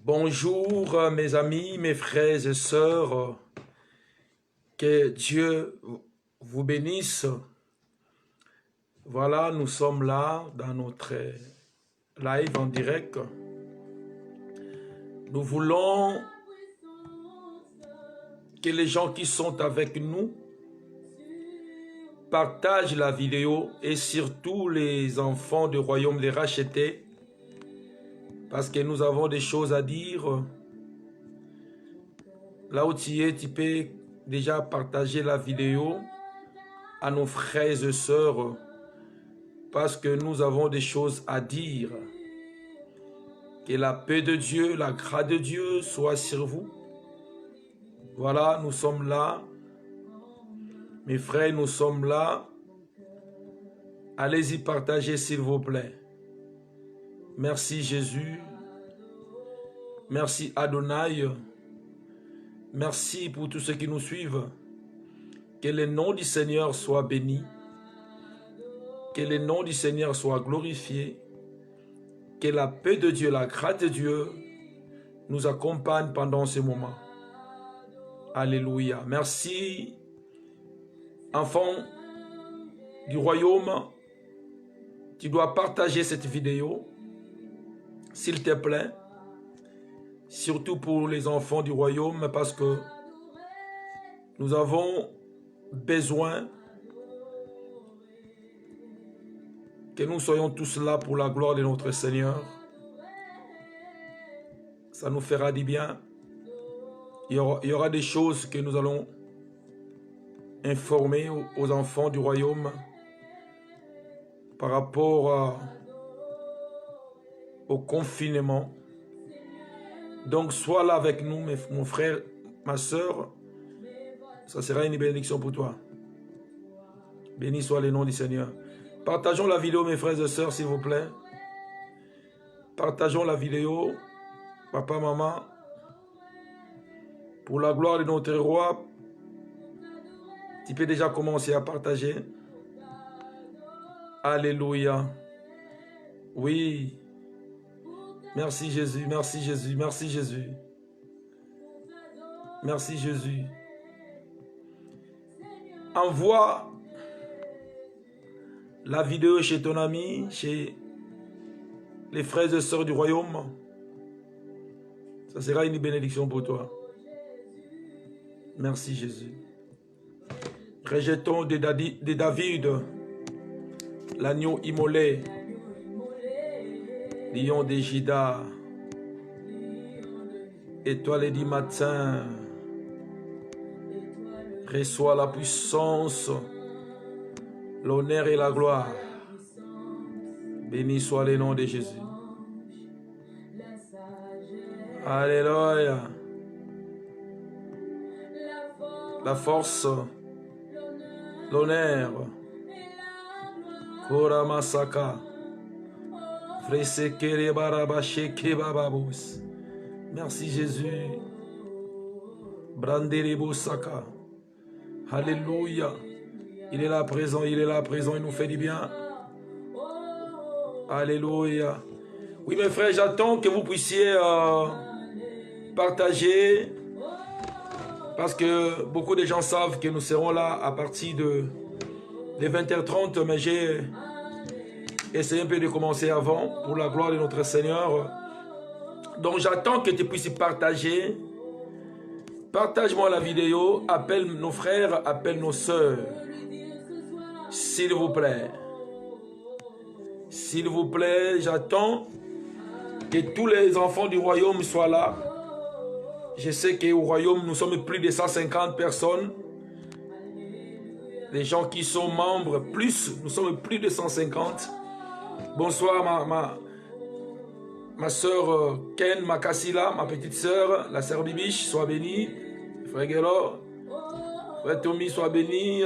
Bonjour mes amis, mes frères et sœurs, que Dieu vous bénisse. Voilà, nous sommes là dans notre live en direct. Nous voulons que les gens qui sont avec nous partagent la vidéo et surtout les enfants du royaume des rachetés, parce que nous avons des choses à dire. Là où tu es, tu peux déjà partager la vidéo à nos frères et sœurs, parce que nous avons des choses à dire. Que la paix de Dieu, la grâce de Dieu soit sur vous. Voilà, nous sommes là. Mes frères, nous sommes là. Allez-y partager s'il vous plaît. Merci Jésus. Merci Adonai. Merci pour tous ceux qui nous suivent. Que le nom du Seigneur soit béni. Que le nom du Seigneur soit glorifié. Que la paix de Dieu, la grâce de Dieu nous accompagne pendant ce moment. Alléluia. Merci, enfants du royaume. Tu dois partager cette vidéo, s'il te plaît. Surtout pour les enfants du royaume, parce que nous avons besoin que nous soyons tous là pour la gloire de notre Seigneur. Ça nous fera du bien. Il y aura des choses que nous allons informer aux enfants du royaume par rapport au confinement. Donc, sois là avec nous, mon frère, ma soeur. Ça sera une bénédiction pour toi. Béni soit le nom du Seigneur. Partageons la vidéo, mes frères et sœurs, s'il vous plaît. Partageons la vidéo. Papa, maman. Pour la gloire de notre roi. Tu peux déjà commencer à partager. Alléluia. Oui. Merci Jésus, merci Jésus, merci Jésus. Merci Jésus. Envoie la vidéo chez ton ami, chez les frères et sœurs du royaume. Ça sera une bénédiction pour toi. Merci Jésus. Rejetons de David l'agneau immolé. Lion de Juda, étoile du matin, reçois la puissance, l'honneur et la gloire. Béni soit le nom de Jésus. Alléluia. La force, l'honneur, Koramasaka. Merci Jésus. Brandelebosaka. Alléluia. Il est là présent, il est là présent, il nous fait du bien. Alléluia. Oui mes frères, j'attends que vous puissiez partager, parce que beaucoup de gens savent que nous serons là à partir de 20h30, mais j'ai essayez un peu de commencer avant, pour la gloire de notre Seigneur. Donc j'attends que tu puisses partager. Partage-moi la vidéo. Appelle nos frères, appelle nos sœurs. S'il vous plaît. S'il vous plaît, j'attends que tous les enfants du royaume soient là. Je sais qu'au royaume, nous sommes plus de 150 personnes. Les gens qui sont membres, plus, nous sommes plus de 150. Bonsoir ma soeur Ken Makassila, ma petite soeur, la sœur Bibiche, sois bénie. Frère Guélo, frère Tommy, sois béni.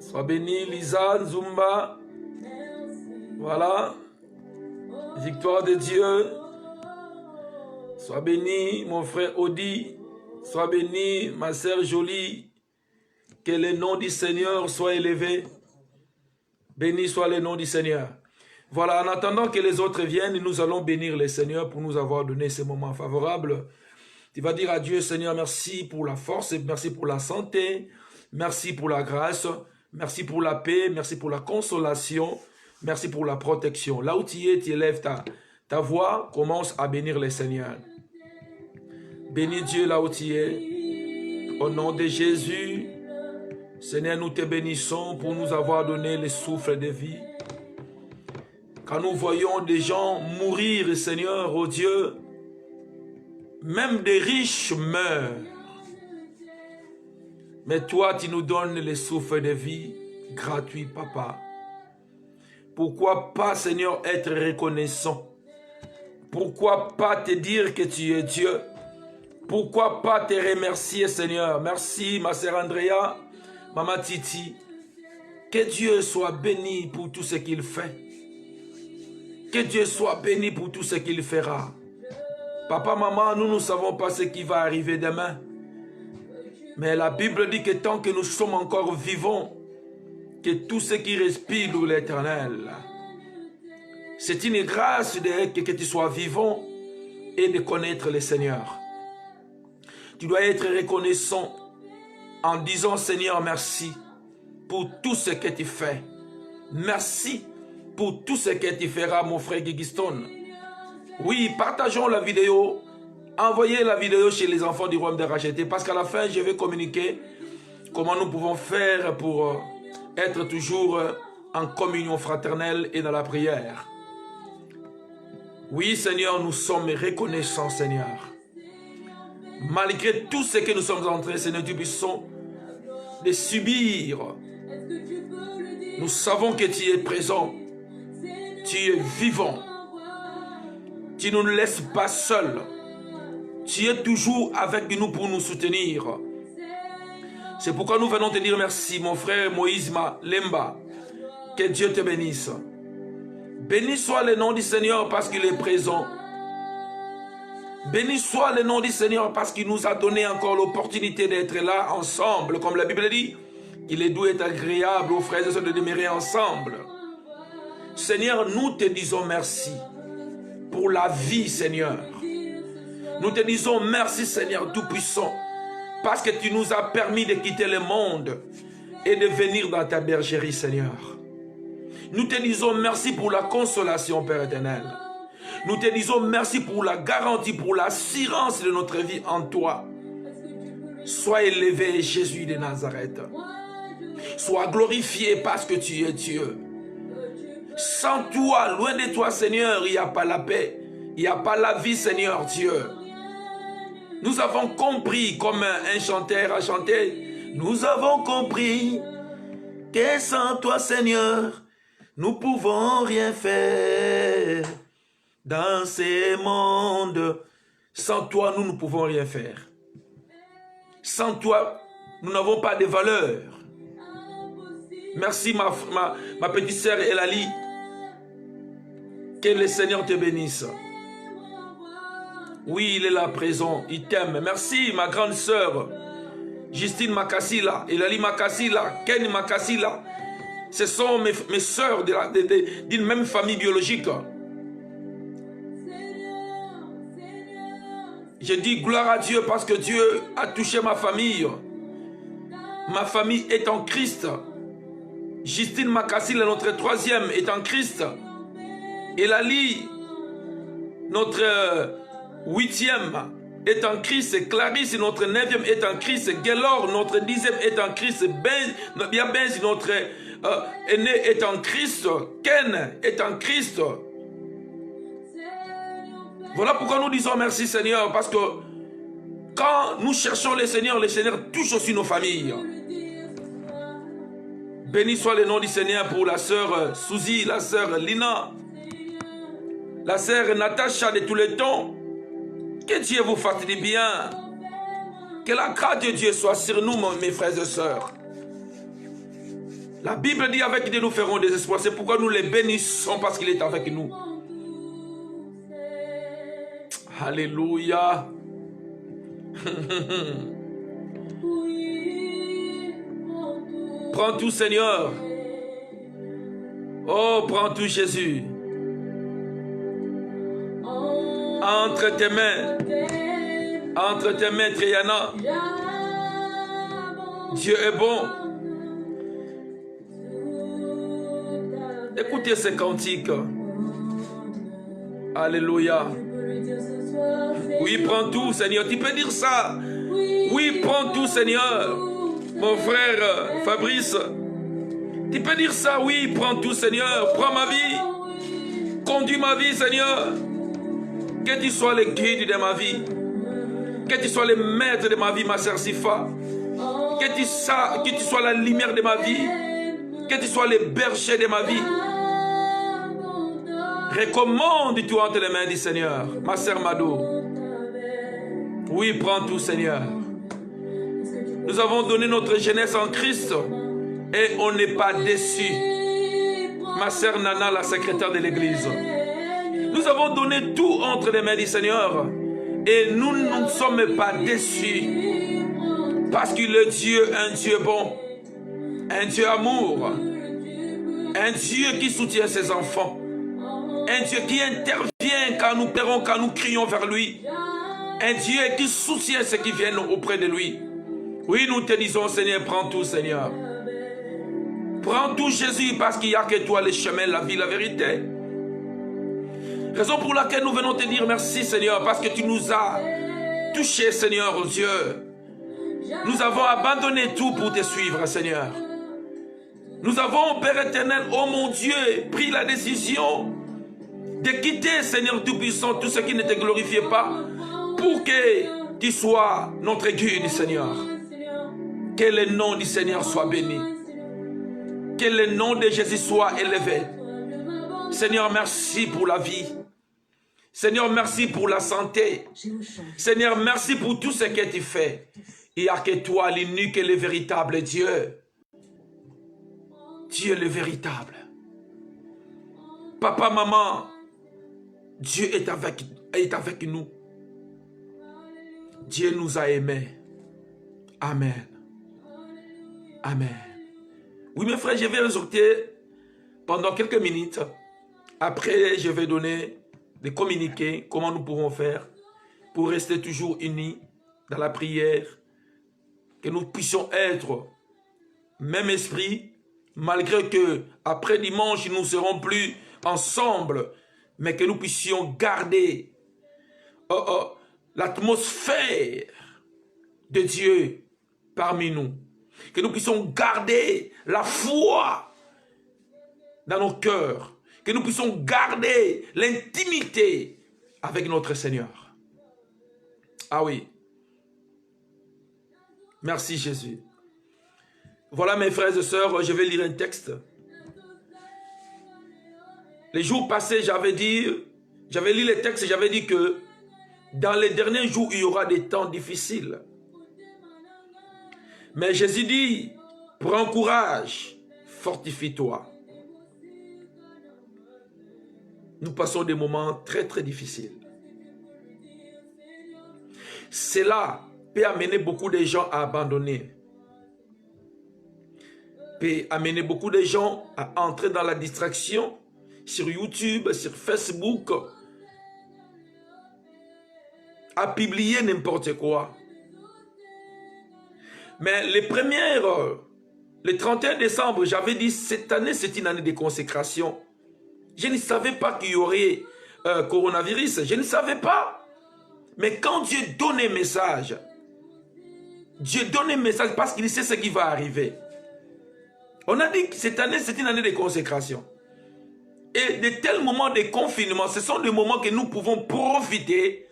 Sois béni, Lisa, Zumba. Voilà. Victoire de Dieu. Sois béni, mon frère Odi. Sois béni, ma sœur Jolie. Que le nom du Seigneur soit élevé. Béni soit le nom du Seigneur. Voilà, en attendant que les autres viennent, nous allons bénir le Seigneur pour nous avoir donné ces moments favorables. Tu vas dire à Dieu, Seigneur, merci pour la force, merci pour la santé, merci pour la grâce, merci pour la paix, merci pour la consolation, merci pour la protection. Là où tu es, tu élèves ta voix, commence à bénir le Seigneur. Bénis Dieu là où tu es. Au nom de Jésus, Seigneur, nous te bénissons pour nous avoir donné le souffle de vie. Quand nous voyons des gens mourir, Seigneur, oh Dieu, même des riches meurent. Mais toi, tu nous donnes le souffle de vie gratuit, Papa. Pourquoi pas, Seigneur, être reconnaissant? Pourquoi pas te dire que tu es Dieu? Pourquoi pas te remercier, Seigneur? Merci, ma sœur Andrea, Maman Titi. Que Dieu soit béni pour tout ce qu'il fait. Que Dieu soit béni pour tout ce qu'il fera. Papa, maman, nous ne savons pas ce qui va arriver demain. Mais la Bible dit que tant que nous sommes encore vivants, que tout ce qui respire loue l'Éternel. C'est une grâce que tu sois vivant et de connaître le Seigneur. Tu dois être reconnaissant en disant, Seigneur, merci pour tout ce que tu fais. Merci pour tout ce que tu feras, mon frère Gigiston. Oui, partageons la vidéo. Envoyez la vidéo chez les enfants du royaume de racheté. Parce qu'à la fin, je vais communiquer comment nous pouvons faire pour être toujours en communion fraternelle et dans la prière. Oui, Seigneur, nous sommes reconnaissants, Seigneur. Malgré tout ce que nous sommes en train, Seigneur, du buisson, de subir, nous savons que tu es présent. Tu es vivant. Tu ne nous laisses pas seuls. Tu es toujours avec nous pour nous soutenir. C'est pourquoi nous venons te dire merci, mon frère Moïse Lemba. Que Dieu te bénisse. Béni soit le nom du Seigneur parce qu'il est présent. Béni soit le nom du Seigneur parce qu'il nous a donné encore l'opportunité d'être là ensemble. Comme la Bible dit, il est doux et agréable aux frères et sœurs de demeurer ensemble. Seigneur, nous te disons merci pour la vie, Seigneur. Nous te disons merci, Seigneur Tout-Puissant, parce que tu nous as permis de quitter le monde et de venir dans ta bergerie, Seigneur. Nous te disons merci pour la consolation, Père éternel. Nous te disons merci pour la garantie, pour l'assurance de notre vie en toi. Sois élevé, Jésus de Nazareth. Sois glorifié parce que tu es Dieu. Sans toi, loin de toi, Seigneur, il n'y a pas la paix. Il n'y a pas la vie, Seigneur Dieu. Nous avons compris, comme un chanteur a chanté, nous avons compris que sans toi, Seigneur, nous pouvons rien faire. Dans ces mondes, sans toi, nous ne pouvons rien faire. Sans toi, nous n'avons pas de valeur. Merci ma petite sœur Elali. Que le Seigneur te bénisse. Oui, il est là présent, il t'aime. Merci ma grande sœur Justine Makassila, Elali Makassila, Ken Makassila. Ce sont mes sœurs d'une même famille biologique. Je dis gloire à Dieu parce que Dieu a touché ma famille. Ma famille est en Christ. Justine Makassila, notre troisième, est en Christ. Elali, notre huitième, est en Christ. Clarisse, notre neuvième, est en Christ. Gelor, notre dixième, est en Christ. Benz, notre aîné, est en Christ. Ken est en Christ. Voilà pourquoi nous disons merci, Seigneur, parce que quand nous cherchons le Seigneur touche aussi nos familles. Béni soit le nom du Seigneur pour la sœur Suzy, la sœur Lina, la sœur Natacha de tous les temps. Que Dieu vous fasse du bien. Que la grâce de Dieu soit sur nous, mes frères et sœurs. La Bible dit avec Dieu nous ferons des espoirs. C'est pourquoi nous les bénissons parce qu'il est avec nous. Alléluia. Prends tout, Seigneur. Oh, prends tout, Jésus. Entre tes mains. Entre tes mains, Triana. Dieu est bon. Écoutez ces cantiques. Alléluia. Oui, prends tout, Seigneur. Tu peux dire ça. Oui, prends tout, Seigneur. Mon frère Fabrice. Tu peux dire ça. Oui, prends tout, Seigneur. Prends ma vie. Conduis ma vie, Seigneur. Que tu sois le guide de ma vie. Que tu sois le maître de ma vie, ma sœur Sifa. Que tu sois la lumière de ma vie. Que tu sois le berger de ma vie. Recommande-toi entre les mains du Seigneur, ma sœur Mado. Oui, prends tout, Seigneur. Nous avons donné notre jeunesse en Christ et on n'est pas déçus. Ma sœur Nana, la secrétaire de l'église. Nous avons donné tout entre les mains du Seigneur et nous ne sommes pas déçus. Parce qu'il est Dieu, un Dieu bon, un Dieu amour, un Dieu qui soutient ses enfants. Un Dieu qui intervient quand nous pleurons, quand nous crions vers lui. Un Dieu qui soutient ceux qui viennent auprès de lui. Oui, nous te disons, Seigneur, prends tout, Seigneur. Prends tout, Jésus, parce qu'il n'y a que toi le chemin, la vie, la vérité. Raison pour laquelle nous venons te dire merci, Seigneur, parce que tu nous as touchés, Seigneur, Dieu. Nous avons abandonné tout pour te suivre, Seigneur. Nous avons, Père éternel, oh mon Dieu, pris la décision de quitter, Seigneur Tout-Puissant, tout ce qui ne te glorifiait pas, pour que tu sois notre guide, Seigneur. Que le nom du Seigneur soit béni. Que le nom de Jésus soit élevé. Seigneur, merci pour la vie. Seigneur, merci pour la santé. Seigneur, merci pour tout ce que tu fais. Il n'y a que toi, l'unique et le véritable Dieu. Dieu le véritable. Papa, maman, Dieu est avec nous. Dieu nous a aimés. Amen. Amen. Oui, mes frères, je vais exhorter pendant quelques minutes. Après, je vais donner des communiqués, comment nous pourrons faire pour rester toujours unis dans la prière, que nous puissions être même esprit, malgré que après dimanche, nous ne serons plus ensemble, mais que nous puissions garder l'atmosphère de Dieu parmi nous. Que nous puissions garder la foi dans nos cœurs. Que nous puissions garder l'intimité avec notre Seigneur. Ah oui. Merci Jésus. Voilà mes frères et sœurs, je vais lire un texte. Les jours passés, j'avais lu les textes et j'avais dit que dans les derniers jours, il y aura des temps difficiles. Mais Jésus dit, prends courage, fortifie-toi. Nous passons des moments très très difficiles. Cela peut amener beaucoup de gens à abandonner. Peut amener beaucoup de gens à entrer dans la distraction sur YouTube, sur Facebook, à publier n'importe quoi. Mais le 31 décembre, j'avais dit, cette année, c'est une année de consécration. Je ne savais pas qu'il y aurait coronavirus. Je ne savais pas. Mais quand Dieu donne un message, Dieu donne un message parce qu'il sait ce qui va arriver. On a dit que cette année, c'est une année de consécration. Et de tels moments de confinement, ce sont des moments que nous pouvons profiter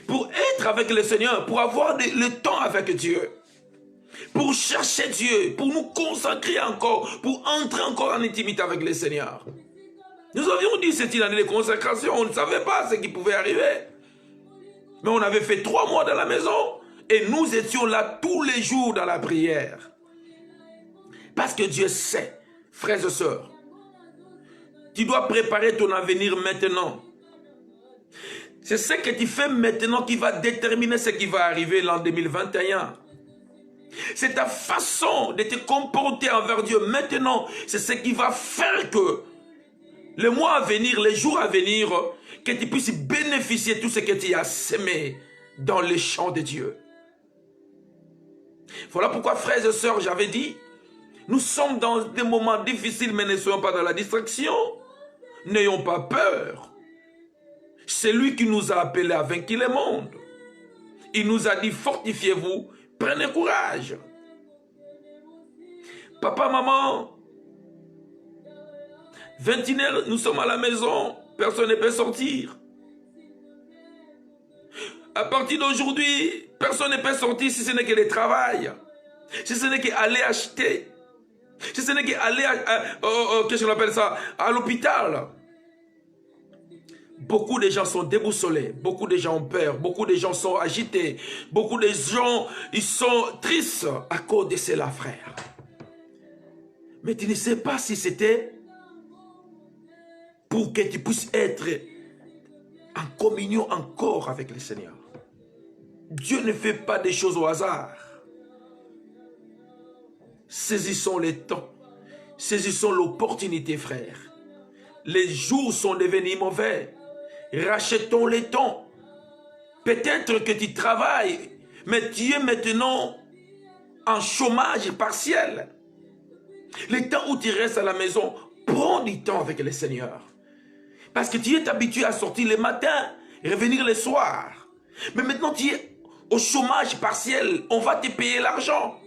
pour être avec le Seigneur, pour avoir le temps avec Dieu. Pour chercher Dieu, pour nous consacrer encore, pour entrer encore en intimité avec le Seigneur. Nous avions dit que c'était une année de consécration, on ne savait pas ce qui pouvait arriver. Mais on avait fait 3 mois dans la maison et nous étions là tous les jours dans la prière. Parce que Dieu sait, frères et sœurs, tu dois préparer ton avenir maintenant. C'est ce que tu fais maintenant qui va déterminer ce qui va arriver l'an 2021. C'est ta façon de te comporter envers Dieu maintenant. C'est ce qui va faire que les mois à venir, les jours à venir, que tu puisses bénéficier de tout ce que tu as semé dans les champs de Dieu. Voilà pourquoi, frères et sœurs, j'avais dit, nous sommes dans des moments difficiles, mais ne soyons pas dans la distraction. N'ayons pas peur. C'est lui qui nous a appelés à vaincre le monde. Il nous a dit, fortifiez-vous, prenez courage. Papa, maman, 21h, nous sommes à la maison, personne ne peut sortir. À partir d'aujourd'hui, personne ne peut sortir si ce n'est que le travail, si ce n'est qu'aller acheter, si ce n'est qu'aller qu'est-ce qu'on appelle ça, à l'hôpital. Beaucoup de gens sont déboussolés, beaucoup de gens ont peur, beaucoup de gens sont agités, beaucoup de gens ils sont tristes à cause de cela, frère. Mais tu ne sais pas si c'était pour que tu puisses être en communion encore avec le Seigneur. Dieu ne fait pas des choses au hasard. Saisissons les temps, saisissons l'opportunité, frère. Les jours sont devenus mauvais. Rachetons les temps. Peut-être que tu travailles, mais tu es maintenant en chômage partiel. Le temps où tu restes à la maison, prends du temps avec le Seigneur. Parce que tu es habitué à sortir le matin et revenir le soir. Mais maintenant tu es au chômage partiel, on va te payer l'argent.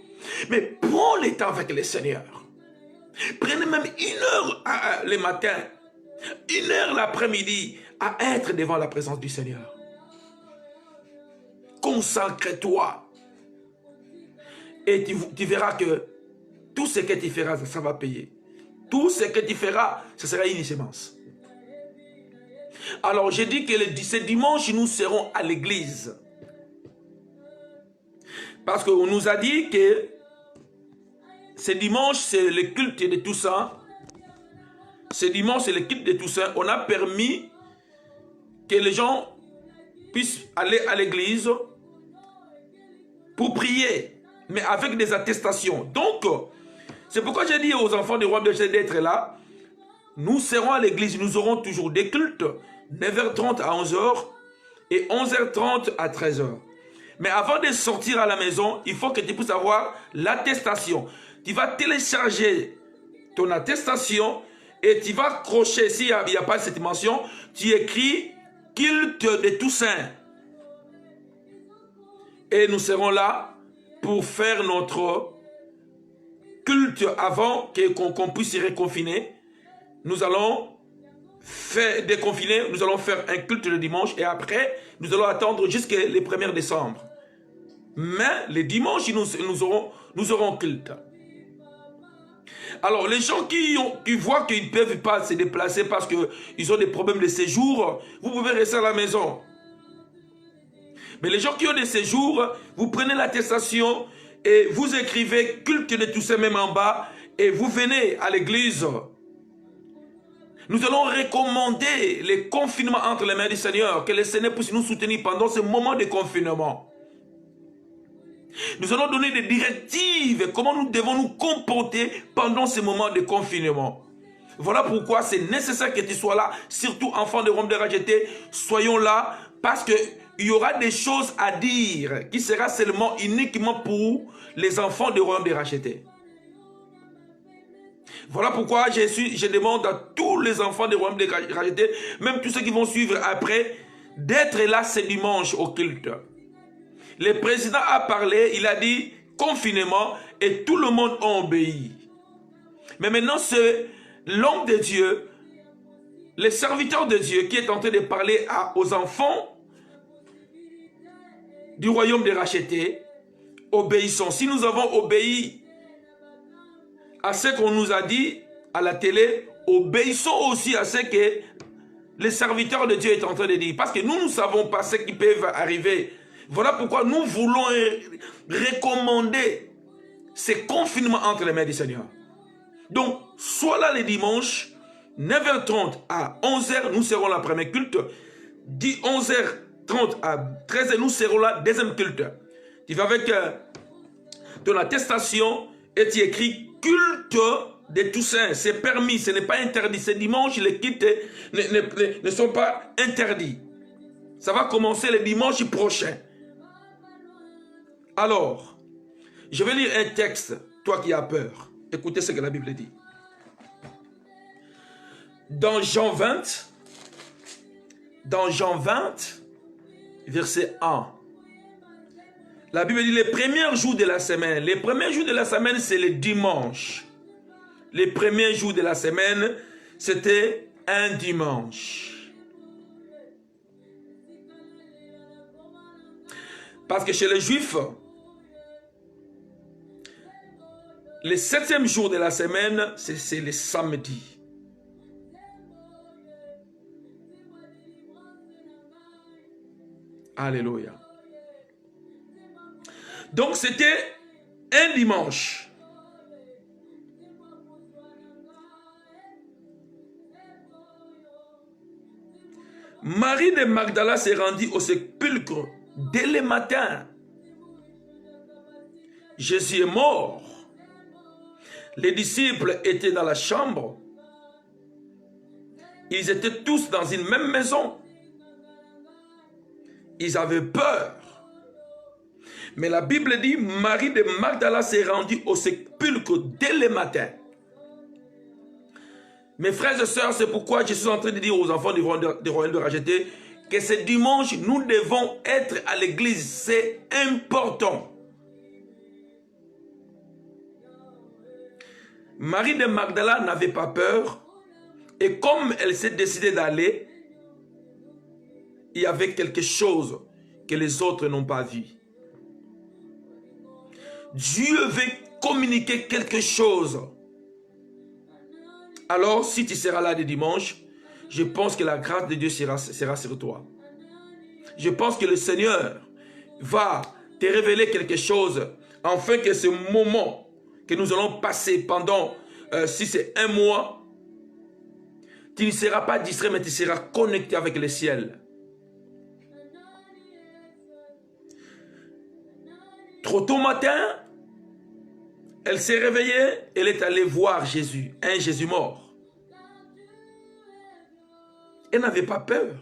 Mais prends le temps avec le Seigneur. Prenez même 1 heure le matin, 1 heure l'après-midi à être devant la présence du Seigneur. Consacre-toi. Et tu verras que tout ce que tu feras, ça va payer. Tout ce que tu feras, ce sera une semence. Alors, j'ai dit que ce dimanche, nous serons à l'église. Parce qu'on nous a dit que ce dimanche, c'est le culte de Toussaint. Ce dimanche, c'est le culte de Toussaint. On a permis que les gens puissent aller à l'église pour prier, mais avec des attestations. Donc, c'est pourquoi j'ai dit aux enfants du roi d'être là. Nous serons à l'église, nous aurons toujours des cultes, 9h30 à 11h et 11h30 à 13h. Mais avant de sortir à la maison, il faut que tu puisses avoir l'attestation. Tu vas télécharger ton attestation et tu vas crocher, s'il n'y a pas cette mention, tu écris culte de Toussaint. Et nous serons là pour faire notre culte avant qu'on puisse se reconfiner. Nous allons faire déconfiner, nous allons faire un culte le dimanche et après, nous allons attendre jusqu'à le 1er décembre. Mais le dimanche, nous aurons culte. Alors, les gens qui voient qu'ils ne peuvent pas se déplacer parce qu'ils ont des problèmes de séjour, vous pouvez rester à la maison. Mais les gens qui ont des séjours, vous prenez l'attestation et vous écrivez culte de Toussaint même en bas et vous venez à l'église. Nous allons recommander le confinement entre les mains du Seigneur, que le Seigneur puisse nous soutenir pendant ce moment de confinement. Nous allons donner des directives, comment nous devons nous comporter pendant ce moment de confinement. Voilà pourquoi c'est nécessaire que tu sois là, surtout enfants de Rome de Racheté, soyons là, parce qu'il y aura des choses à dire qui sera seulement uniquement pour les enfants de Rome de Racheté. Voilà pourquoi je demande à tous les enfants de Royaume de Racheté, même tous ceux qui vont suivre après, d'être là ce dimanche au culte. Le président a parlé, il a dit confinement et tout le monde a obéi. Mais maintenant c'est l'homme de Dieu, le serviteur de Dieu qui est en train de parler aux enfants du royaume de Racheté. Obéissons. Si nous avons obéi à ce qu'on nous a dit à la télé, obéissons aussi à ce que les serviteurs de Dieu est en train de dire. Parce que nous ne savons pas ce qui peut arriver. Voilà pourquoi nous voulons recommander ce confinement entre les mains du Seigneur. Donc, soit là les dimanches, 9h30 à 11h, nous serons la première culte. 11h30 à 13h, nous serons la deuxième culte. Tu vas avec ton attestation et tu écris culte des Toussaint, c'est permis, ce n'est pas interdit. Ces dimanches, les kits ne sont pas interdits. Ça va commencer le dimanche prochain. Alors, je vais lire un texte, toi qui as peur. Écoutez ce que la Bible dit. Dans Jean 20, verset 1, la Bible dit les premiers jours de la semaine. Les premiers jours de la semaine, c'est le dimanche. Les premiers jours de la semaine, c'était un dimanche. Parce que chez les Juifs, le 7e jour de la semaine, c'est le samedi. Alléluia. Donc c'était un dimanche. Marie de Magdala s'est rendue au sépulcre dès le matin. Jésus est mort. Les disciples étaient dans la chambre. Ils étaient tous dans une même maison. Ils avaient peur. Mais la Bible dit, Marie de Magdala s'est rendue au sépulcre dès le matin. Mes frères et sœurs, c'est pourquoi je suis en train de dire aux enfants du royaume de Racheté que ce dimanche, nous devons être à l'église. C'est important. Marie de Magdala n'avait pas peur. Et comme elle s'est décidée d'aller, il y avait quelque chose que les autres n'ont pas vu. Dieu veut communiquer quelque chose. Alors, si tu seras là le dimanche, je pense que la grâce de Dieu sera sur toi. Je pense que le Seigneur va te révéler quelque chose, afin que ce moment que nous allons passer pendant, si c'est un mois, tu ne seras pas distrait, mais tu seras connecté avec le ciel. Trop tôt matin, elle s'est réveillée, elle est allée voir Jésus, un Jésus mort. Elle n'avait pas peur.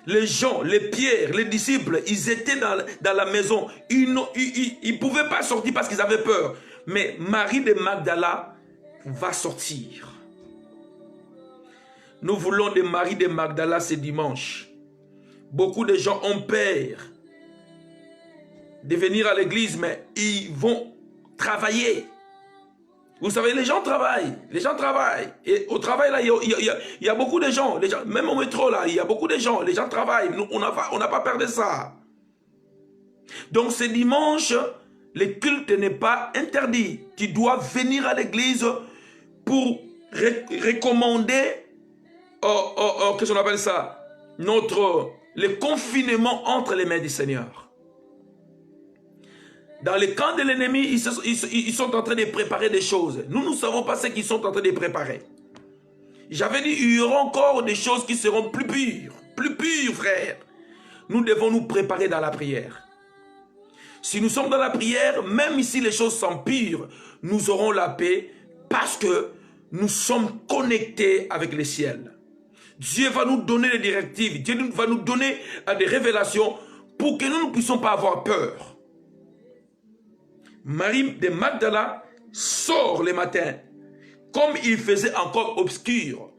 Les gens, les pierres, les disciples, ils étaient dans la maison. Ils ne pouvaient pas sortir parce qu'ils avaient peur. Mais Marie de Magdala va sortir. Nous voulons de Marie de Magdala ce dimanche. Beaucoup de gens ont peur de venir à l'église, mais ils vont travailler. Vous savez, les gens travaillent. Les gens travaillent. Et au travail, là, il y a beaucoup de gens. Les gens. Même au métro, là, il y a beaucoup de gens. Les gens travaillent. Nous, on n'a pas peur de ça. Donc, ce dimanche, le culte n'est pas interdit. Tu dois venir à l'église pour recommander, qu'est-ce qu'on appelle ça? Le confinement entre les mains du Seigneur. Dans le camp de l'ennemi, ils sont en train de préparer des choses. Nous ne savons pas ce qu'ils sont en train de préparer. J'avais dit, il y aura encore des choses qui seront plus pures. Plus pures, frère. Nous devons nous préparer dans la prière. Si nous sommes dans la prière, même si les choses sont pures, nous aurons la paix parce que nous sommes connectés avec le ciel. Dieu va nous donner des directives. Dieu va nous donner des révélations pour que nous ne puissions pas avoir peur. Marie de Magdala sort le matin, comme il faisait encore obscur.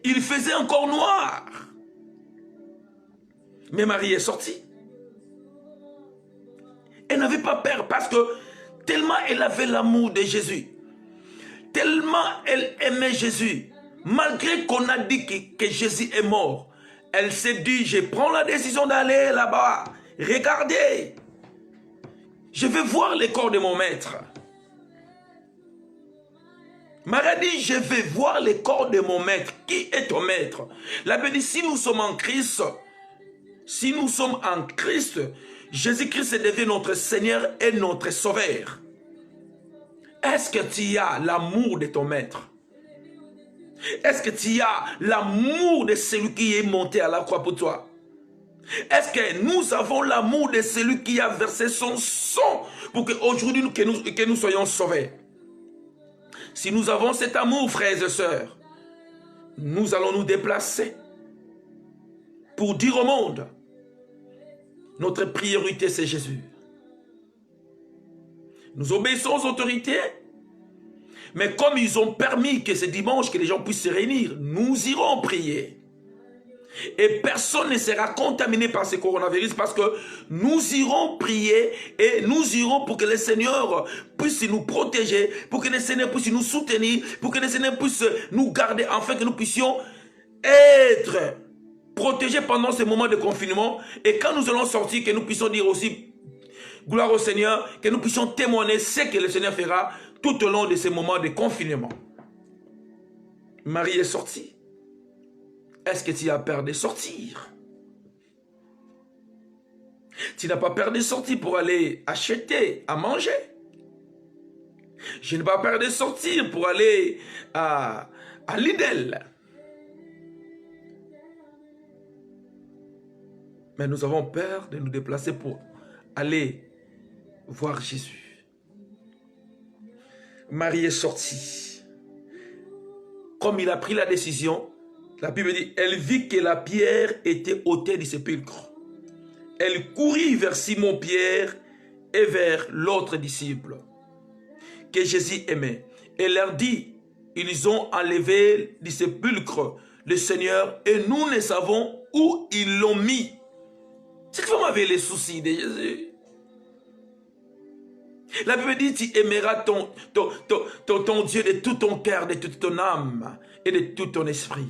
Il faisait encore noir. Mais Marie est sortie. Elle n'avait pas peur parce que tellement elle avait l'amour de Jésus, tellement elle aimait Jésus, malgré qu'on a dit que Jésus est mort, elle s'est dit, je prends la décision d'aller là-bas. Regardez. Je vais voir le corps de mon maître. Marie dit, je vais voir le corps de mon maître. Qui est ton maître? La Bible dit, si nous sommes en Christ, Jésus-Christ devient notre Seigneur et notre Sauveur. Est-ce que tu as l'amour de ton maître? Est-ce que tu as l'amour de celui qui est monté à la croix pour toi? Est-ce que nous avons l'amour de celui qui a versé son sang pour qu'aujourd'hui que nous soyons sauvés. Si nous avons cet amour, frères et sœurs, nous allons nous déplacer pour dire au monde, notre priorité c'est Jésus. Nous obéissons aux autorités, mais comme ils ont permis que ce dimanche, que les gens puissent se réunir, nous irons prier. Et personne ne sera contaminé par ce coronavirus parce que nous irons prier et nous irons pour que le Seigneur puisse nous protéger, pour que le Seigneur puisse nous soutenir, pour que le Seigneur puisse nous garder, afin que nous puissions être protégés pendant ce moment de confinement. Et quand nous allons sortir, que nous puissions dire aussi gloire au Seigneur, que nous puissions témoigner ce que le Seigneur fera tout au long de ces moments de confinement. Marie est sortie. Est-ce que tu as peur de sortir? Tu n'as pas peur de sortir pour aller acheter à manger? Je n'ai pas peur de sortir pour aller à Lidl. Mais nous avons peur de nous déplacer pour aller voir Jésus. Marie est sortie. Comme il a pris la décision, la Bible dit, elle vit que la pierre était ôtée du sépulcre. Elle courut vers Simon-Pierre et vers l'autre disciple que Jésus aimait. Et leur dit, ils ont enlevé du sépulcre le Seigneur et nous ne savons où ils l'ont mis. Cette femme avait les soucis de Jésus. La Bible dit, tu aimeras ton Dieu de tout ton cœur, de toute ton âme et de tout ton esprit.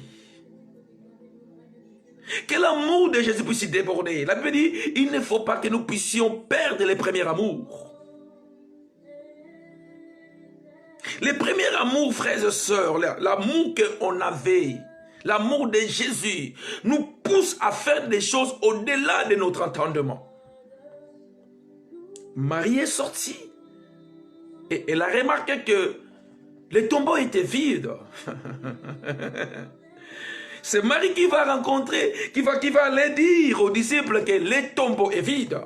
Que l'amour de Jésus puisse déborder. La Bible dit, il ne faut pas que nous puissions perdre le premier amour. Le premier amour, frères et sœurs, l'amour qu'on avait, l'amour de Jésus, nous pousse à faire des choses au-delà de notre entendement. Marie est sortie et elle a remarqué que le tombeau était vide. C'est Marie qui va rencontrer, qui va aller dire aux disciples que le tombeau est vide.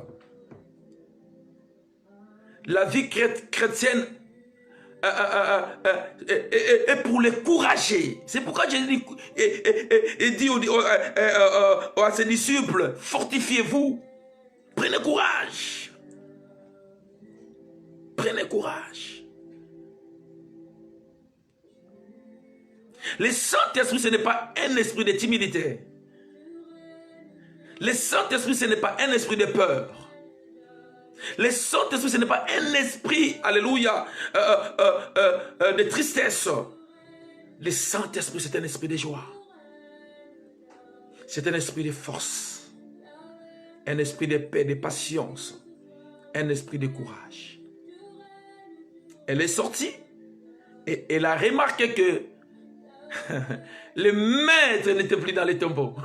La vie chrétienne est pour les courageux. C'est pourquoi Jésus dit à ses disciples, fortifiez-vous, prenez courage. Prenez courage. Le Saint-Esprit, ce n'est pas un esprit de timidité. Le Saint-Esprit, ce n'est pas un esprit de peur. Le Saint-Esprit, ce n'est pas un esprit, alléluia, de tristesse. Le Saint-Esprit, c'est un esprit de joie. C'est un esprit de force. Un esprit de paix, de patience. Un esprit de courage. Elle est sortie et elle a remarqué que le maître n'était plus dans les tombeaux.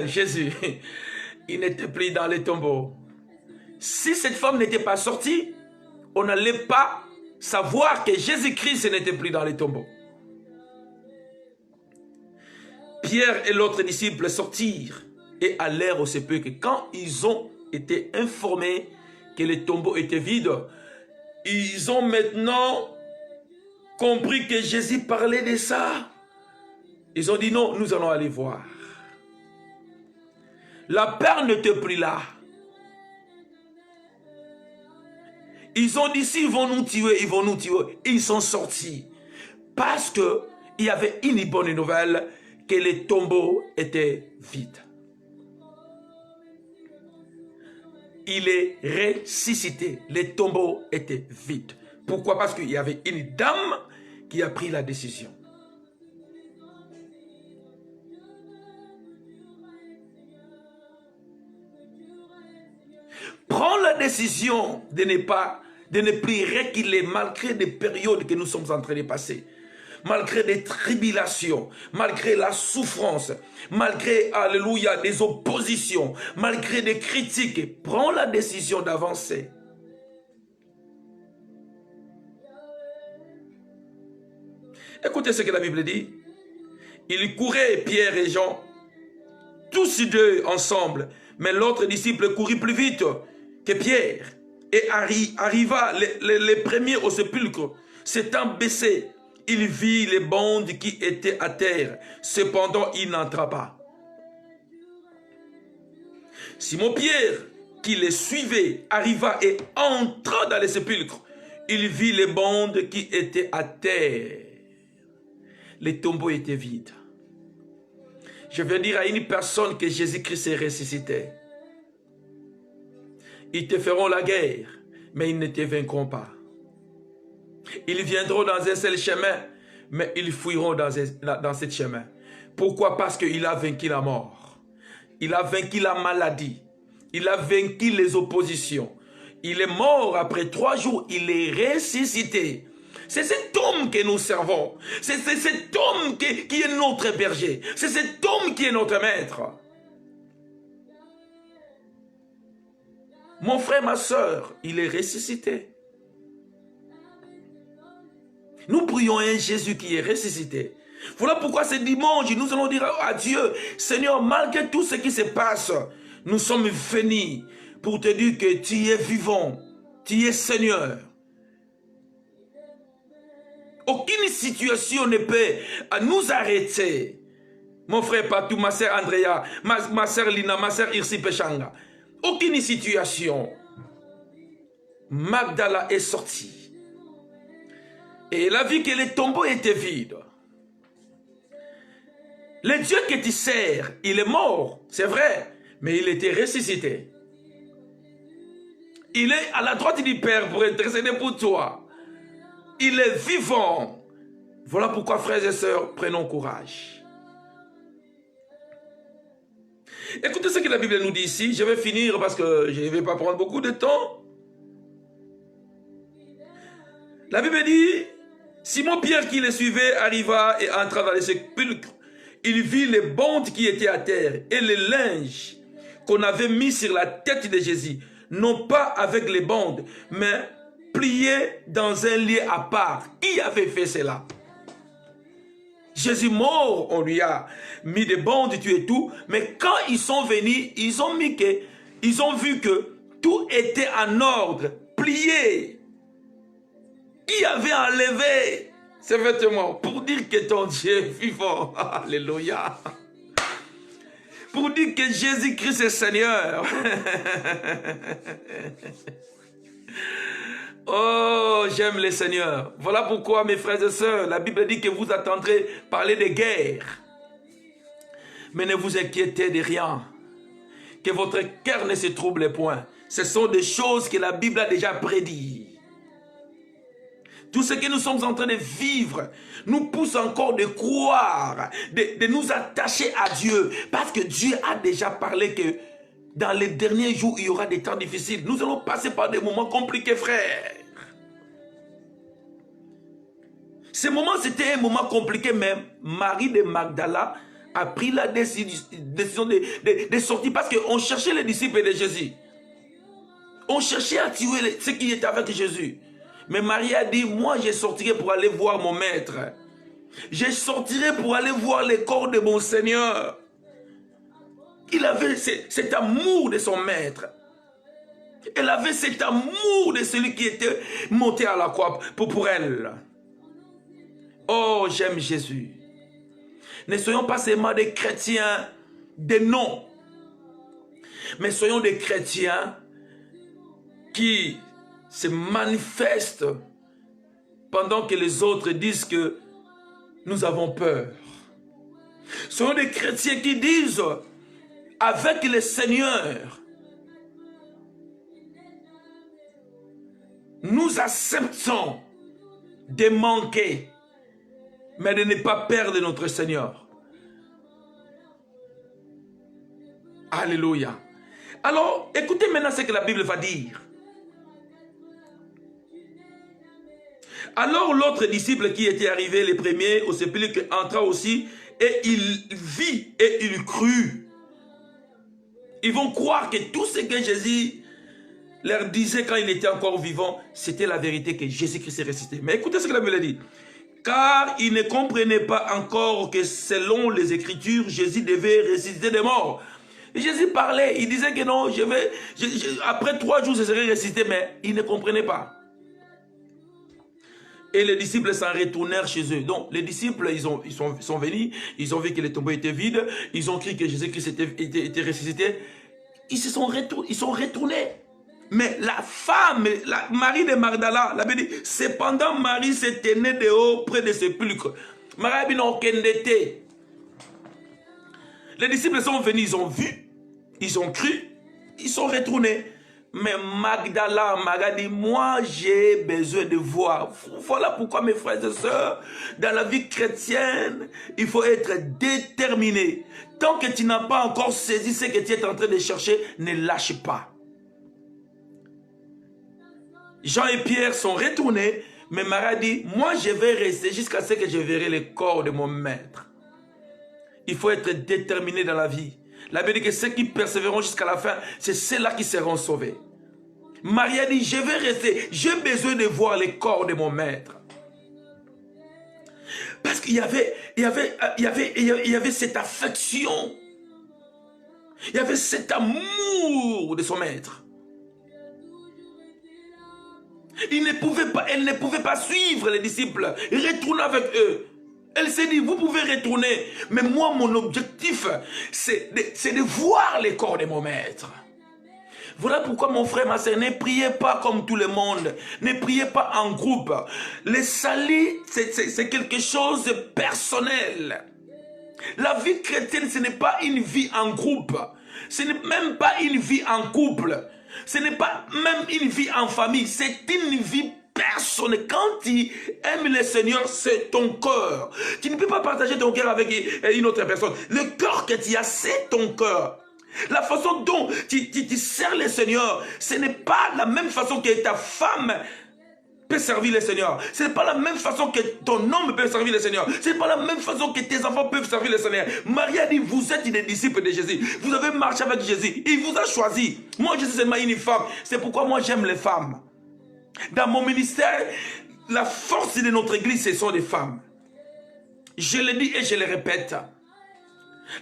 Jésus, il n'était plus dans les tombeaux. Si cette femme n'était pas sortie, on n'allait pas savoir que Jésus-Christ n'était plus dans les tombeaux. Pierre et l'autre disciple sortirent et allèrent au sépulcre. Quand ils ont été informés que les tombeaux étaient vides, ils ont maintenant compris que Jésus parlait de ça. Ils ont dit non, nous allons aller voir. La peur n'était plus là. Ils ont dit s'ils vont nous tuer, ils vont nous tuer. Ils sont sortis. Parce qu'il y avait une bonne nouvelle, que les tombeaux étaient vides. Il est ressuscité. Les tombeaux étaient vides. Pourquoi? Parce qu'il y avait une dame qui a pris la décision. Prends la décision de ne plus reculer malgré des périodes que nous sommes en train de passer. Malgré des tribulations, malgré la souffrance, malgré, alléluia, des oppositions, malgré des critiques, prends la décision d'avancer. Écoutez ce que la Bible dit. Ils couraient, Pierre et Jean, tous tous deux ensemble. Mais l'autre disciple courut plus vite que Pierre et arriva les premiers au sépulcre. S'étant baissé, il vit les bandes qui étaient à terre. Cependant, il n'entra pas. Simon-Pierre, qui les suivait, arriva et entra dans les sépulcres. Il vit les bandes qui étaient à terre. Les tombeaux étaient vides. Je viens dire à une personne que Jésus-Christ est ressuscité. Ils te feront la guerre, mais ils ne te vaincront pas. Ils viendront dans un seul chemin, mais ils fuiront dans ce chemin. Pourquoi? Parce qu'il a vaincu la mort. Il a vaincu la maladie. Il a vaincu les oppositions. Il est mort après 3 jours. Il est ressuscité. C'est cet homme que nous servons. C'est cet homme qui est notre berger. C'est cet homme qui est notre maître. Mon frère, ma soeur, il est ressuscité. Nous prions un Jésus qui est ressuscité. Voilà pourquoi ce dimanche, nous allons dire à Dieu, Seigneur, malgré tout ce qui se passe, nous sommes venus pour te dire que tu es vivant, tu es Seigneur. Aucune situation ne peut nous arrêter. Mon frère Patou, ma sœur Andrea, ma sœur Lina, ma sœur Irsi Pechanga. Aucune situation. Magdala est sortie. Et elle a vu que les tombeaux étaient vides. Le Dieu que tu sers, il est mort, c'est vrai, mais il était ressuscité. Il est à la droite du Père pour intercéder pour toi. Il est vivant. Voilà pourquoi, frères et sœurs, prenons courage. Écoutez ce que la Bible nous dit ici. Je vais finir parce que je ne vais pas prendre beaucoup de temps. La Bible dit, Simon-Pierre qui les suivait arriva et entra dans les sépulcres. Il vit les bandes qui étaient à terre et les linges qu'on avait mis sur la tête de Jésus. Non pas avec les bandes, mais pliés dans un lit à part. Qui avait fait cela? Jésus mort, on lui a mis des bandes, tu et tout. Mais quand ils sont venus, ils ont vu que tout était en ordre, plié. Qui avait enlevé ces vêtements pour dire que ton Dieu est vivant? Alléluia. Pour dire que Jésus-Christ est Seigneur. Oh, j'aime les seigneurs. Voilà pourquoi, mes frères et sœurs, la Bible dit que vous attendrez parler de guerre. Mais ne vous inquiétez de rien. Que votre cœur ne se trouble point. Ce sont des choses que la Bible a déjà prédit. Tout ce que nous sommes en train de vivre nous pousse encore de croire, de nous attacher à Dieu. Parce que Dieu a déjà parlé que dans les derniers jours, il y aura des temps difficiles. Nous allons passer par des moments compliqués, frères. Ce moment, c'était un moment compliqué, mais Marie de Magdala a pris la décision de sortir parce qu'on cherchait les disciples de Jésus. On cherchait à tuer ceux qui étaient avec Jésus. Mais Marie a dit, moi je sortirai pour aller voir mon maître. Je sortirai pour aller voir les corps de mon Seigneur. Il avait cet amour de son maître. Elle avait cet amour de celui qui était monté à la croix pour elle. Oh, j'aime Jésus. Ne soyons pas seulement des chrétiens de nom, mais soyons des chrétiens qui se manifestent pendant que les autres disent que nous avons peur. Soyons des chrétiens qui disent avec le Seigneur, nous acceptons de manquer, mais de ne pas perdre notre Seigneur. Alléluia. Alors, écoutez maintenant ce que la Bible va dire. Alors l'autre disciple qui était arrivé le premier au sépulcre entra aussi et il vit et il crut. Ils vont croire que tout ce que Jésus leur disait quand il était encore vivant, c'était la vérité que Jésus-Christ est ressuscité. Mais écoutez ce que la Bible dit. Car ils ne comprenaient pas encore que selon les Écritures, Jésus devait ressusciter des morts. Jésus parlait, il disait que non, après 3 jours, je serai ressuscité, mais il ne comprenait pas. Et les disciples s'en retournèrent chez eux. Donc, les disciples, ils sont venus, ils ont vu que les tombeaux étaient vides, ils ont cru que Jésus-Christ était ressuscité. Ils sont retournés. Mais la femme, Marie de Magdala, la Bible dit, cependant Marie se tenait dehors près des sépulcres. Marie n'a aucun été. Les disciples sont venus, ils ont vu, ils ont cru, ils sont retournés. Mais Magdala m'a dit, moi j'ai besoin de voir. Voilà pourquoi mes frères et sœurs, dans la vie chrétienne, il faut être déterminé. Tant que tu n'as pas encore saisi ce que tu es en train de chercher, ne lâche pas. Jean et Pierre sont retournés, mais Marie dit, moi je vais rester jusqu'à ce que je verrai le corps de mon maître. Il faut être déterminé dans la vie. La Bible dit que ceux qui persévéreront jusqu'à la fin, c'est ceux-là qui seront sauvés. Marie a dit, je vais rester, j'ai besoin de voir le corps de mon maître. Parce qu'il y avait cette affection. Il y avait cet amour de son maître. Elle ne pouvait pas suivre les disciples, retourner avec eux. Elle s'est dit, vous pouvez retourner, mais moi, mon objectif, c'est de voir les corps de mon maître. Voilà pourquoi, mon frère, ma soeur, ne priez pas comme tout le monde. Ne priez pas en groupe. Le salut, c'est quelque chose de personnel. La vie chrétienne, ce n'est pas une vie en groupe. Ce n'est même pas une vie en couple. Ce n'est pas même une vie en famille. C'est une vie personnelle. Quand tu aimes le Seigneur, c'est ton cœur. Tu ne peux pas partager ton cœur avec une autre personne. Le cœur que tu as, c'est ton cœur. La façon dont tu sers le Seigneur, ce n'est pas la même façon que ta femme peut servir le Seigneur. Ce n'est pas la même façon que ton homme peut servir le Seigneur. Ce n'est pas la même façon que tes enfants peuvent servir le Seigneur. Marie a dit, vous êtes des disciples de Jésus. Vous avez marché avec Jésus. Il vous a choisi. Moi, je suis seulement une femme. C'est pourquoi moi, j'aime les femmes. Dans mon ministère, la force de notre église, ce sont les femmes. Je le dis et je le répète.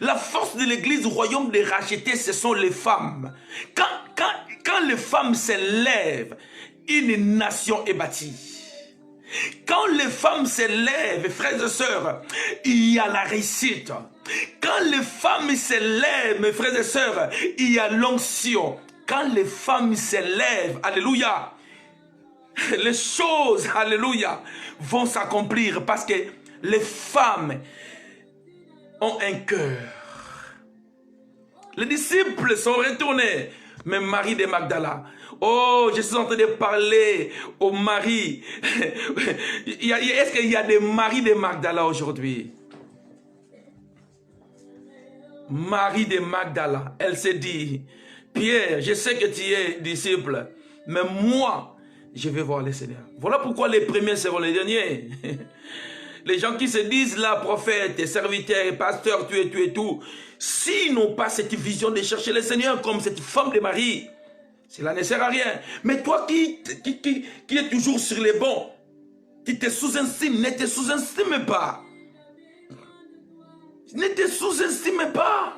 La force de l'église du royaume des rachetés, ce sont les femmes. Quand les femmes s'élèvent, une nation est bâtie. Quand les femmes s'élèvent, frères et sœurs, il y a la réussite. Quand les femmes s'élèvent, mes frères et sœurs, il y a l'onction. Quand les femmes s'élèvent, alléluia, les choses, alléluia, vont s'accomplir parce que les femmes ont un cœur. Les disciples sont retournés, mais Marie de Magdala, oh, je suis en train de parler aux maris. Est-ce qu'il y a des maris de Magdala aujourd'hui? Marie de Magdala, elle s'est dit, Pierre, je sais que tu es disciple, mais moi, je vais voir le Seigneur. Voilà pourquoi les premiers seront les derniers. Les gens qui se disent là, prophète, serviteur, pasteur, tu et tout, s'ils n'ont pas cette vision de chercher le Seigneur comme cette femme de Marie, cela ne sert à rien. Mais toi qui es toujours sur les bons, qui te sous-estimes, ne te sous-estime pas. Ne te sous-estime pas.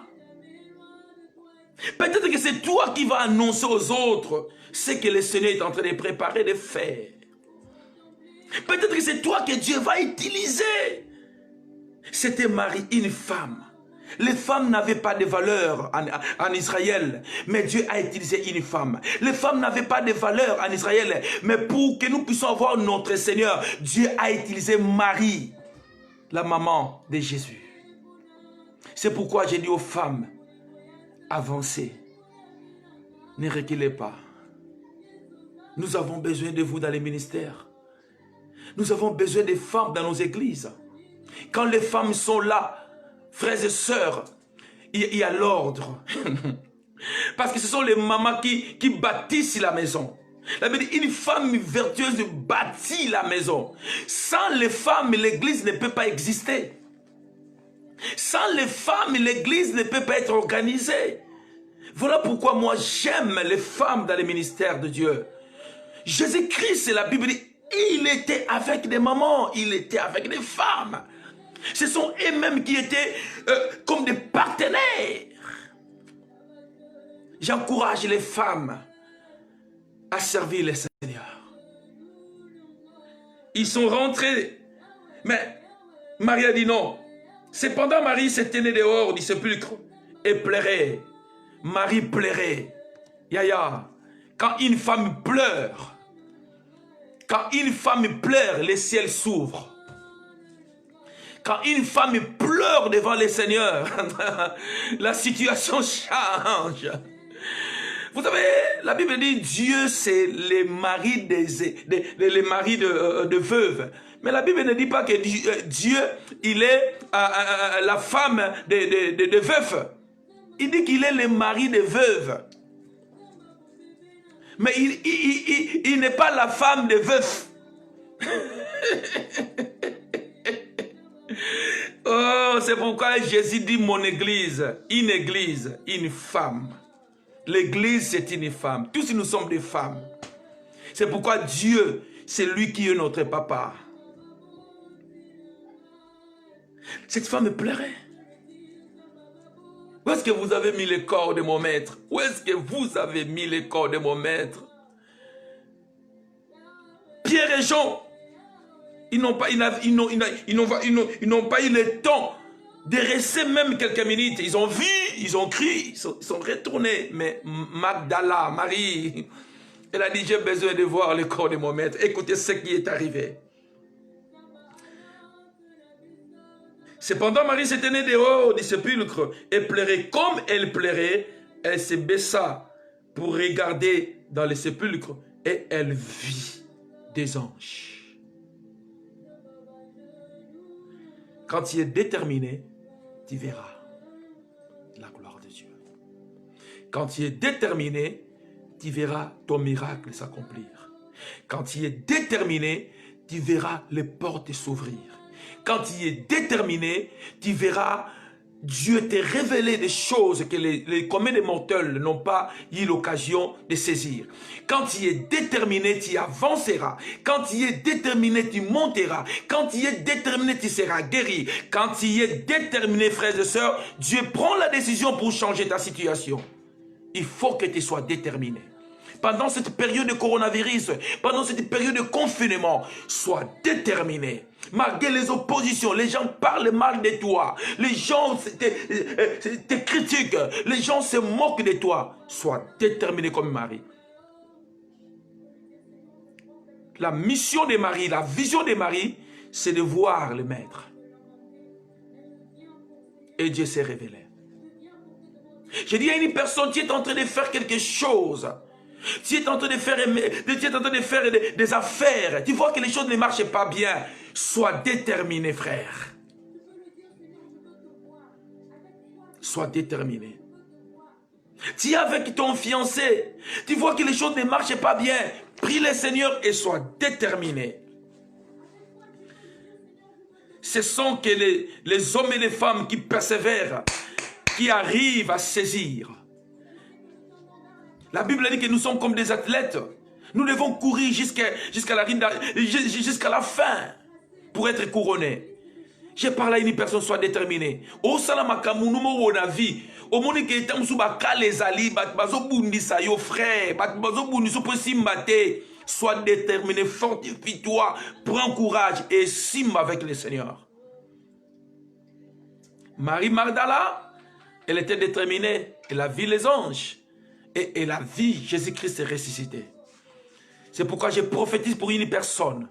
Peut-être que c'est toi qui vas annoncer aux autres ce que le Seigneur est en train de préparer de faire. Peut-être que c'est toi que Dieu va utiliser. C'était Marie, une femme. Les femmes n'avaient pas de valeur en Israël, mais Dieu a utilisé une femme. Les femmes n'avaient pas de valeur en Israël, mais pour que nous puissions avoir notre Seigneur, Dieu a utilisé Marie, la maman de Jésus. C'est pourquoi j'ai dit aux femmes, avancez, ne reculez pas. Nous avons besoin de vous dans les ministères. Nous avons besoin des femmes dans nos églises. Quand les femmes sont là, frères et sœurs, il y a l'ordre. Parce que ce sont les mamans qui bâtissent la maison. La Bible dit, une femme vertueuse bâtit la maison. Sans les femmes, l'église ne peut pas exister. Sans les femmes, l'église ne peut pas être organisée. Voilà pourquoi moi j'aime les femmes dans les ministères de Dieu. Jésus-Christ, la Bible dit, il était avec des mamans, il était avec des femmes. Ce sont eux-mêmes qui étaient comme des partenaires. J'encourage les femmes à servir le Seigneur. Ils sont rentrés, mais Marie a dit non. Cependant, Marie s'est tenue dehors du sépulcre et pleurait. Marie pleurait. Yaya, quand une femme pleure, le ciel s'ouvre. Quand une femme pleure devant le Seigneur, la situation change. Vous savez, la Bible dit Dieu c'est les maris de veuves. Mais la Bible ne dit pas que Dieu, il est la femme de veufs. Il dit qu'il est le mari de veuves. Mais il n'est pas la femme de veufs. Oh, c'est pourquoi Jésus dit mon église, une femme. L'église, c'est une femme. Tous nous sommes des femmes. C'est pourquoi Dieu, c'est lui qui est notre papa. Cette femme pleurait. Où est-ce que vous avez mis le corps de mon maître? Où est-ce que vous avez mis le corps de mon maître? Pierre et Jean, ils n'ont pas eu le temps de rester même quelques minutes. Ils ont vu, ils ont crié, ils sont retournés. Mais Magdala, Marie, elle a dit, j'ai besoin de voir le corps de mon maître. Écoutez ce qui est arrivé. Cependant, Marie se tenait dehors du sépulcre et pleurait. Comme elle pleurait, elle se baissa pour regarder dans le sépulcre et elle vit des anges. Quand tu es déterminé, tu verras la gloire de Dieu. Quand tu es déterminé, tu verras ton miracle s'accomplir. Quand tu es déterminé, tu verras les portes s'ouvrir. Quand tu es déterminé, tu verras Dieu te révéler des choses que les communs des mortels n'ont pas eu l'occasion de saisir. Quand tu es déterminé, tu avanceras. Quand tu es déterminé, tu monteras. Quand tu es déterminé, tu seras guéri. Quand tu es déterminé, frères et sœurs, Dieu prend la décision pour changer ta situation. Il faut que tu sois déterminé. Pendant cette période de coronavirus, pendant cette période de confinement, sois déterminé. Malgré les oppositions, les gens parlent mal de toi, les gens te critiquent, les gens se moquent de toi. Sois déterminé comme Marie. La mission de Marie, la vision de Marie, c'est de voir le Maître. Et Dieu s'est révélé. Je dis à une personne, tu es en train de faire quelque chose. Tu es en train de faire des affaires. Tu vois que les choses ne marchent pas bien. Sois déterminé, frère. Sois déterminé. Tu es avec ton fiancé. Tu vois que les choses ne marchent pas bien. Prie le Seigneur et sois déterminé. Ce sont que les hommes et les femmes qui persévèrent, qui arrivent à saisir. La Bible dit que nous sommes comme des athlètes. Nous devons courir jusqu'à la fin pour être couronnés. Je parle à une personne, soit déterminée. Au salamakamu, nous m'avons la vie. Au monde qui est en bas, les alliés, bazo bundisa yo frère, bazo bundiso possimbate. Sois déterminé, fortifie-toi, prends courage et simba avec le Seigneur. Marie Magdala, elle était déterminée. Elle a vu les anges. Et elle a vu Jésus-Christ ressuscité. C'est pourquoi je prophétise pour une personne.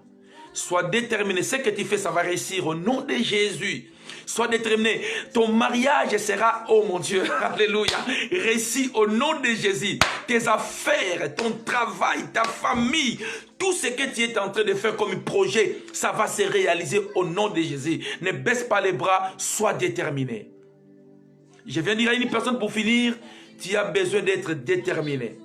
Sois déterminé. Ce que tu fais, ça va réussir au nom de Jésus. Sois déterminé. Ton mariage sera, oh mon Dieu, alléluia, réussi au nom de Jésus. Tes affaires, ton travail, ta famille, tout ce que tu es en train de faire comme projet, ça va se réaliser au nom de Jésus. Ne baisse pas les bras, sois déterminé. Je viens dire à une personne pour finir, tu as besoin d'être déterminé.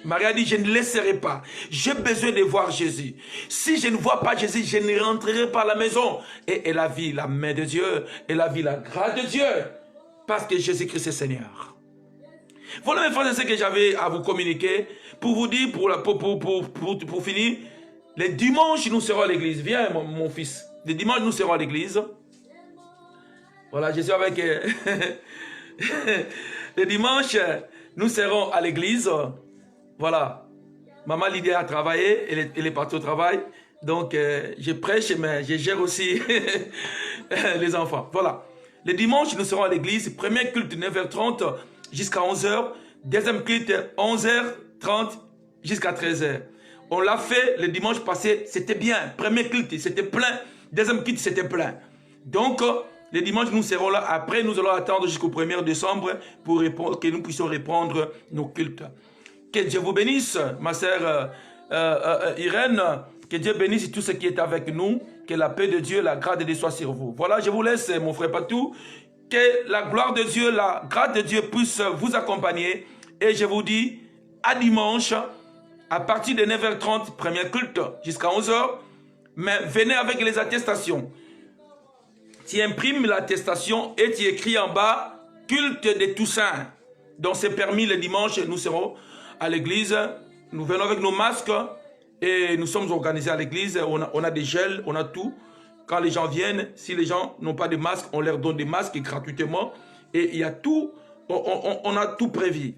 Marie a dit, je ne laisserai pas. J'ai besoin de voir Jésus. Si je ne vois pas Jésus, je ne rentrerai pas à la maison. Et elle a vu la main de Dieu. Elle a vu la grâce de Dieu. Parce que Jésus-Christ est Seigneur. Voilà mes frères et sœurs que j'avais à vous communiquer. Pour vous dire, pour finir, les dimanches, nous serons à l'église. Viens, mon fils. Les dimanches, nous serons à l'église. Voilà, je suis avec... Les dimanches... nous serons à l'église. Voilà. Maman Lydia a travaillé, elle est partie au travail. Donc, je prêche, mais je gère aussi les enfants. Voilà. Le dimanche, nous serons à l'église. Premier culte, 9h30 jusqu'à 11h. Deuxième culte, 11h30 jusqu'à 13h. On l'a fait le dimanche passé, c'était bien. Premier culte, c'était plein. Deuxième culte, c'était plein. Donc, le dimanche, nous serons là. Après, nous allons attendre jusqu'au 1er décembre pour que nous puissions reprendre nos cultes. Que Dieu vous bénisse, ma sœur Irène. Que Dieu bénisse tout ce qui est avec nous. Que la paix de Dieu, la grâce de Dieu soit sur vous. Voilà, je vous laisse, mon frère Patou. Que la gloire de Dieu, la grâce de Dieu puisse vous accompagner. Et je vous dis à dimanche, à partir de 9h30, premier culte, jusqu'à 11h. Mais venez avec les attestations. Tu imprimes l'attestation et tu écris en bas, culte de Toussaint. Donc c'est permis le dimanche, nous serons à l'église. Nous venons avec nos masques et nous sommes organisés à l'église. On a des gels, on a tout. Quand les gens viennent, si les gens n'ont pas de masque, on leur donne des masques gratuitement. Et il y a tout, on a tout prévu.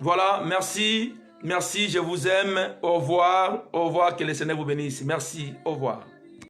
Voilà, merci, merci, je vous aime. Au revoir, que le Seigneur vous bénisse. Merci, au revoir.